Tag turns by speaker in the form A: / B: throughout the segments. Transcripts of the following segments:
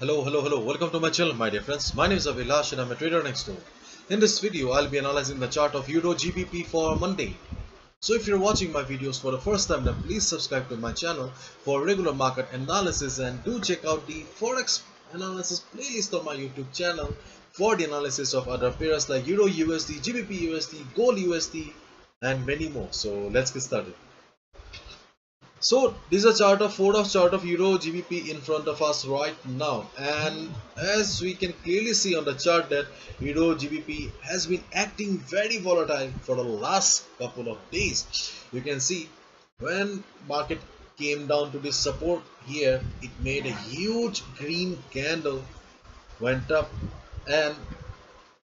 A: Hello. Welcome to my channel, my dear friends. My name is Abhilash and I'm a trader next door. In this video, I'll be analyzing the chart of Euro GBP for Monday. So if you're watching my videos for the first time, then please subscribe to my channel for regular market analysis and do check out the Forex analysis playlist on my YouTube channel for the analysis of other pairs like Euro USD, GBP USD, Gold USD and many more. So let's get started. So this is a chart of Euro GBP in front of us right now, and as we can clearly see on the chart that Euro GBP has been acting very volatile for the last couple of days. You can see when market came down to this support here, it made a huge green candle, went up, and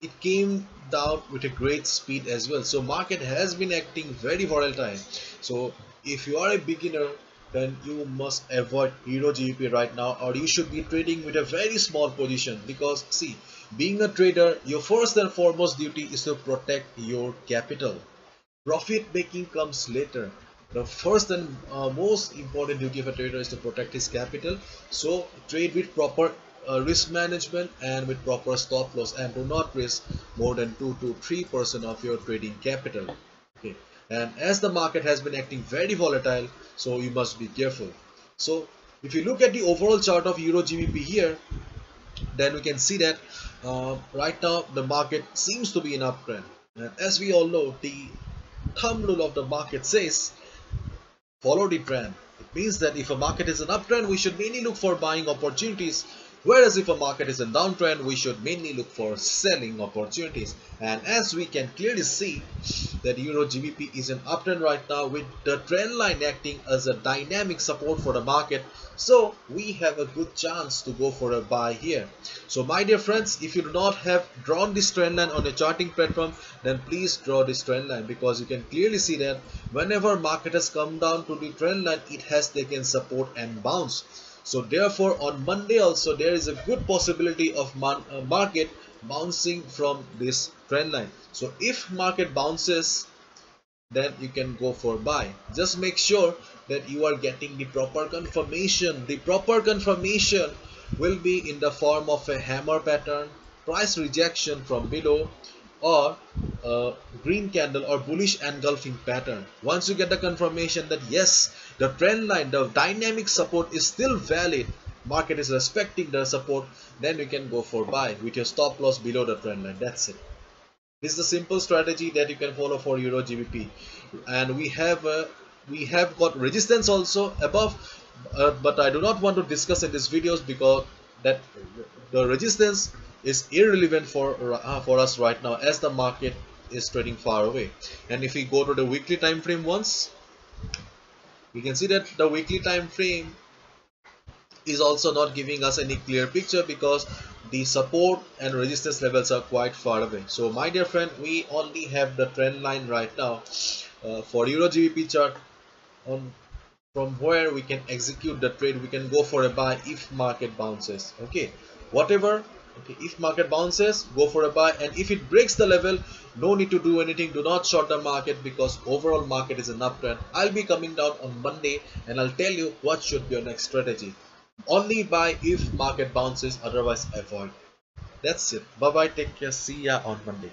A: it came down with a great speed as well. So market has been acting very volatile. So if you are a beginner, then you must avoid Euro GBP right now, or you should be trading with a very small position, because see, being a trader, your first and foremost duty is to protect your capital. Profit making comes later. The first and most important duty of a trader is to protect his capital. So trade with proper risk management and with proper stop loss, and do not risk more than 2 to 3% of your trading capital. Okay, and as the market has been acting very volatile, so you must be careful. So if you look at the overall chart of Euro GBP here, then we can see that right now the market seems to be in uptrend, and as we all know, the thumb rule of the market says follow the trend. It means that if a market is an uptrend, we should mainly look for buying opportunities, whereas if a market is a downtrend, we should mainly look for selling opportunities. And as we can clearly see that Euro GBP is an uptrend right now, with the trend line acting as a dynamic support for the market, so we have a good chance to go for a buy here. So my dear friends, if you do not have drawn this trend line on a charting platform, then please draw this trend line, because you can clearly see that whenever market has come down to the trend line, it has taken support and bounce. So therefore on Monday also there is a good possibility of market bouncing from this trend line. So if market bounces, then you can go for buy. Just make sure that you are getting the proper confirmation. The proper confirmation will be in the form of a hammer pattern, price rejection from below, or a green candle or bullish engulfing pattern. Once you get the confirmation that yes, the trend line, the dynamic support is still valid, market is respecting the support, then you can go for buy with your stop loss below the trend line. That's it. This is the simple strategy that you can follow for Euro GBP, and we have got resistance also above, but I do not want to discuss in these videos, because that the resistance is irrelevant for us right now, as the market is trading far away. And if we go to the weekly time frame once, we can see that the weekly time frame is also not giving us any clear picture, because the support and resistance levels are quite far away. So my dear friend, we only have the trend line right now for Euro GBP chart, from where we can execute the trade. We can go for a buy if market bounces. Okay, whatever. Okay, if market bounces, go for a buy, and if it breaks the level, no need to do anything. Do not short the market, because overall market is an uptrend. I'll be coming down on Monday and I'll tell you what should be your next strategy. Only buy if market bounces, otherwise avoid. That's it. Bye bye, take care, see ya on Monday.